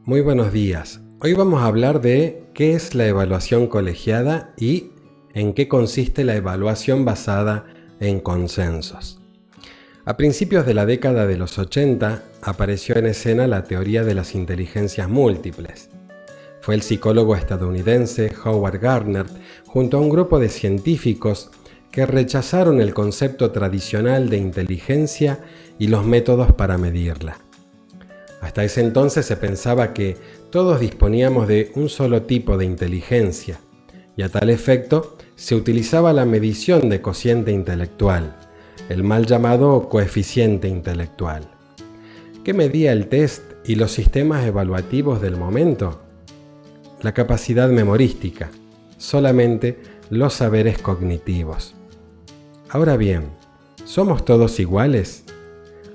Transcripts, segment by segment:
Muy buenos días. Hoy vamos a hablar de qué es la evaluación colegiada y en qué consiste la evaluación basada en consensos. A principios de la década de los 80 apareció en escena la teoría de las inteligencias múltiples. Fue el psicólogo estadounidense Howard Gardner, junto a un grupo de científicos que rechazaron el concepto tradicional de inteligencia y los métodos para medirla. Hasta ese entonces se pensaba que todos disponíamos de un solo tipo de inteligencia, y a tal efecto se utilizaba la medición de cociente intelectual, el mal llamado coeficiente intelectual. ¿Qué medía el test y los sistemas evaluativos del momento? La capacidad memorística, solamente los saberes cognitivos. Ahora bien, ¿somos todos iguales?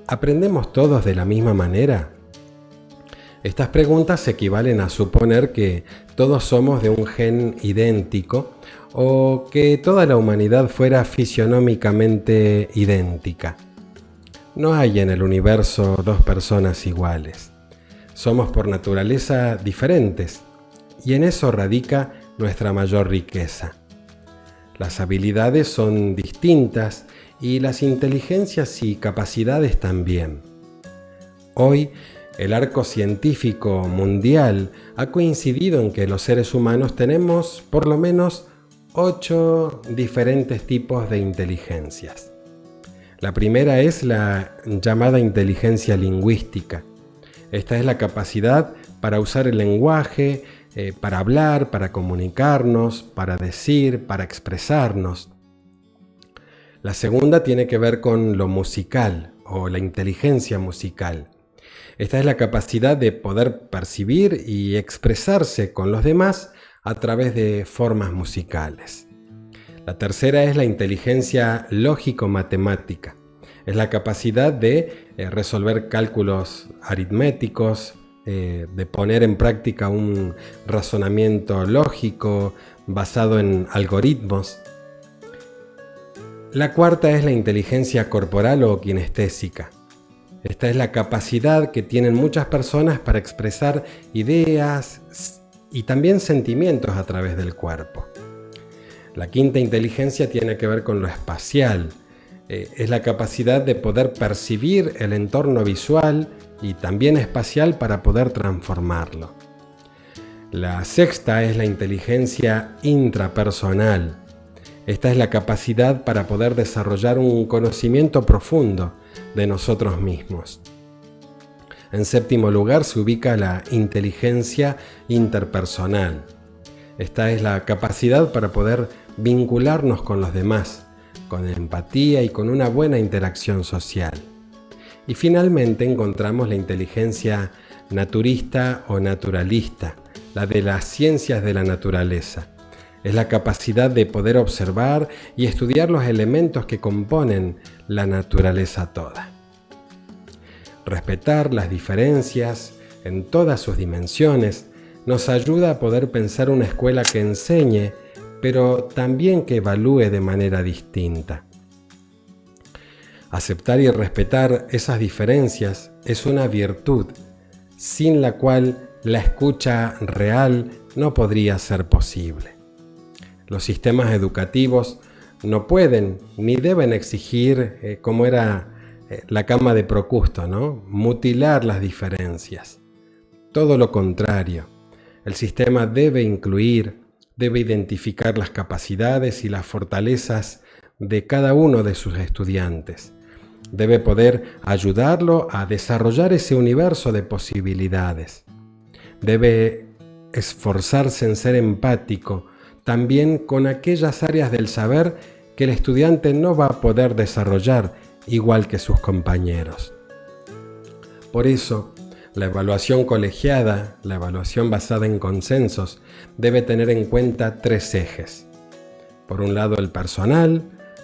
¿Aprendemos todos de la misma manera? Estas preguntas equivalen a suponer que todos somos de un gen idéntico o que toda la humanidad fuera fisionómicamente idéntica. No hay en el universo dos personas iguales. Somos por naturaleza diferentes y en eso radica nuestra mayor riqueza. Las habilidades son distintas y las inteligencias y capacidades también. Hoy, el arco científico mundial ha coincidido en que los seres humanos tenemos por lo menos 8 diferentes tipos de inteligencias. La primera es la llamada inteligencia lingüística. Esta es la capacidad para usar el lenguaje, para hablar, para comunicarnos, para decir, para expresarnos. La segunda tiene que ver con lo musical o la inteligencia musical. Esta es la capacidad de poder percibir y expresarse con los demás a través de formas musicales. La tercera es la inteligencia lógico-matemática. Es la capacidad de resolver cálculos aritméticos, de poner en práctica un razonamiento lógico basado en algoritmos. La cuarta es la inteligencia corporal o kinestésica. Esta es la capacidad que tienen muchas personas para expresar ideas y también sentimientos a través del cuerpo. La quinta inteligencia tiene que ver con lo espacial. Es la capacidad de poder percibir el entorno visual y también espacial para poder transformarlo. La sexta es la inteligencia intrapersonal. Esta es la capacidad para poder desarrollar un conocimiento profundo de nosotros mismos. En séptimo lugar se ubica la inteligencia interpersonal. Esta es la capacidad para poder vincularnos con los demás, con empatía y con una buena interacción social. Y finalmente encontramos la inteligencia naturista o naturalista, la de las ciencias de la naturaleza. Es la capacidad de poder observar y estudiar los elementos que componen la naturaleza toda. Respetar las diferencias en todas sus dimensiones nos ayuda a poder pensar una escuela que enseñe, pero también que evalúe de manera distinta. Aceptar y respetar esas diferencias es una virtud, sin la cual la escucha real no podría ser posible. Los sistemas educativos no pueden ni deben exigir, como era la cama de Procusto, ¿no? Mutilar las diferencias. Todo lo contrario, el sistema debe incluir, debe identificar las capacidades y las fortalezas de cada uno de sus estudiantes. Debe poder ayudarlo a desarrollar ese universo de posibilidades. Debe esforzarse en ser empático, también con aquellas áreas del saber que el estudiante no va a poder desarrollar igual que sus compañeros. Por eso, la evaluación colegiada, la evaluación basada en consensos, debe tener en cuenta 3 ejes. Por un lado el personal,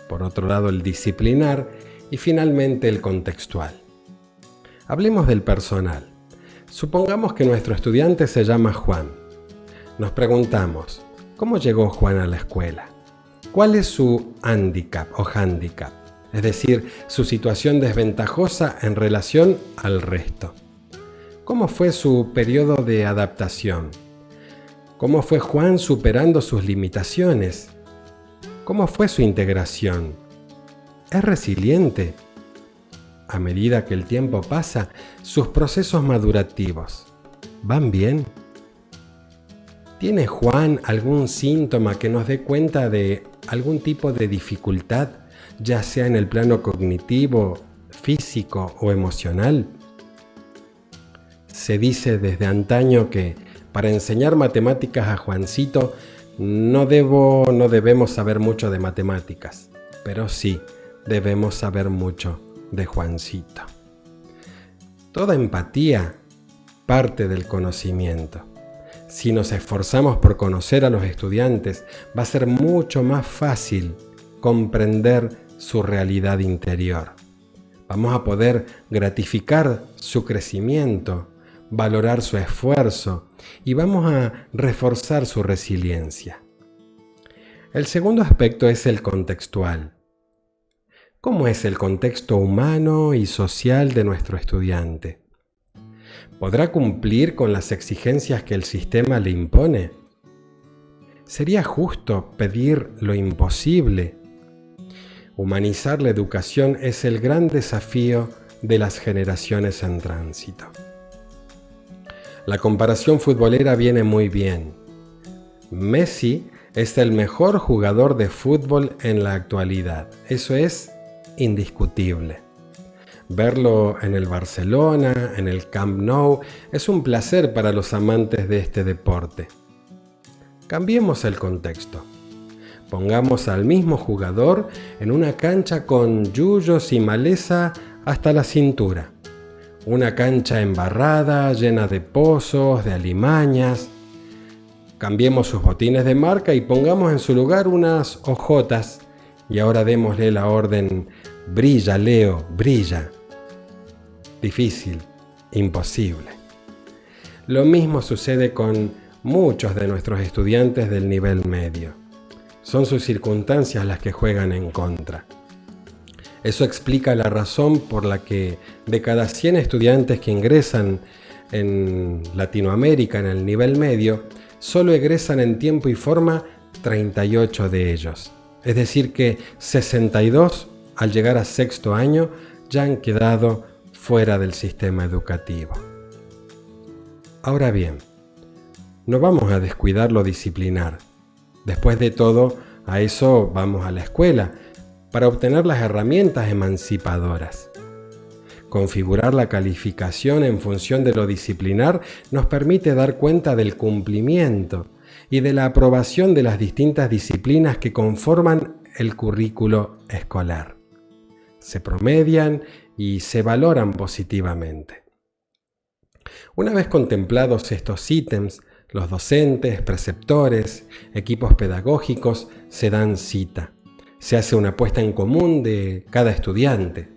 por otro lado el disciplinar y finalmente el contextual. Hablemos del personal. Supongamos que nuestro estudiante se llama Juan. Nos preguntamos, ¿cómo llegó Juan a la escuela? ¿Cuál es su hándicap o hándicap? Es decir, su situación desventajosa en relación al resto. ¿Cómo fue su periodo de adaptación? ¿Cómo fue Juan superando sus limitaciones? ¿Cómo fue su integración? ¿Es resiliente? A medida que el tiempo pasa, sus procesos madurativos, ¿van bien? ¿Tiene Juan algún síntoma que nos dé cuenta de algún tipo de dificultad, ya sea en el plano cognitivo, físico o emocional? Se dice desde antaño que para enseñar matemáticas a Juancito no debemos saber mucho de matemáticas, pero sí debemos saber mucho de Juancito. Toda empatía parte del conocimiento. Si nos esforzamos por conocer a los estudiantes, va a ser mucho más fácil comprender su realidad interior. Vamos a poder gratificar su crecimiento, valorar su esfuerzo y vamos a reforzar su resiliencia. El segundo aspecto es el contextual. ¿Cómo es el contexto humano y social de nuestro estudiante? ¿Podrá cumplir con las exigencias que el sistema le impone? ¿Sería justo pedir lo imposible? Humanizar la educación es el gran desafío de las generaciones en tránsito. La comparación futbolera viene muy bien. Messi es el mejor jugador de fútbol en la actualidad. Eso es indiscutible. Verlo en el Barcelona, en el Camp Nou, es un placer para los amantes de este deporte. Cambiemos el contexto. Pongamos al mismo jugador en una cancha con yuyos y maleza hasta la cintura. Una cancha embarrada, llena de pozos, de alimañas. Cambiemos sus botines de marca y pongamos en su lugar unas hojotas. Y ahora démosle la orden: brilla, Leo, brilla. Difícil, imposible. Lo mismo sucede con muchos de nuestros estudiantes del nivel medio. Son sus circunstancias las que juegan en contra. Eso explica la razón por la que de cada 100 estudiantes que ingresan en Latinoamérica en el nivel medio, solo egresan en tiempo y forma 38 de ellos. Es decir que 62 al llegar a sexto año ya han quedado fuera del sistema educativo. Ahora bien, no vamos a descuidar lo disciplinar. Después de todo, a eso vamos a la escuela, para obtener las herramientas emancipadoras. Configurar la calificación en función de lo disciplinar nos permite dar cuenta del cumplimiento y de la aprobación de las distintas disciplinas que conforman el currículo escolar. Se promedian y se valoran positivamente. Una vez contemplados estos ítems, los docentes, preceptores, equipos pedagógicos se dan cita. Se hace una puesta en común de cada estudiante.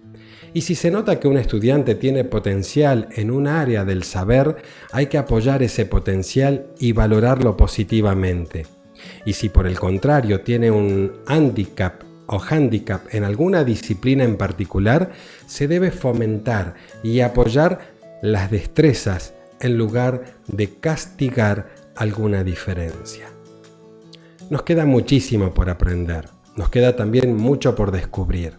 Y si se nota que un estudiante tiene potencial en un área del saber, hay que apoyar ese potencial y valorarlo positivamente. Y si por el contrario tiene un hándicap en alguna disciplina en particular, se debe fomentar y apoyar las destrezas en lugar de castigar alguna diferencia. Nos queda muchísimo por aprender, nos queda también mucho por descubrir.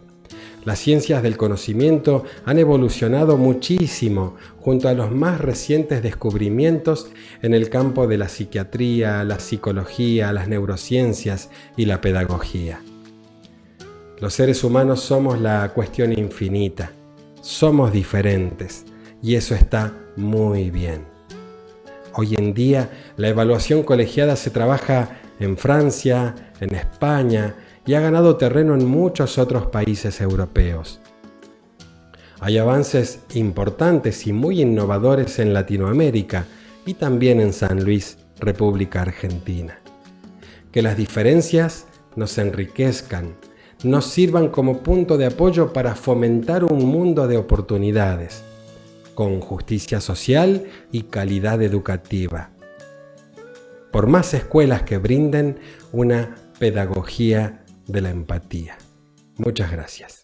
Las ciencias del conocimiento han evolucionado muchísimo junto a los más recientes descubrimientos en el campo de la psiquiatría, la psicología, las neurociencias y la pedagogía. Los seres humanos somos la cuestión infinita, somos diferentes y eso está muy bien. Hoy en día la evaluación colegiada se trabaja en Francia, en España y ha ganado terreno en muchos otros países europeos. Hay avances importantes y muy innovadores en Latinoamérica y también en San Luis, República Argentina. Que las diferencias nos enriquezcan, nos sirvan como punto de apoyo para fomentar un mundo de oportunidades, con justicia social y calidad educativa. Por más escuelas que brinden una pedagogía de la empatía. Muchas gracias.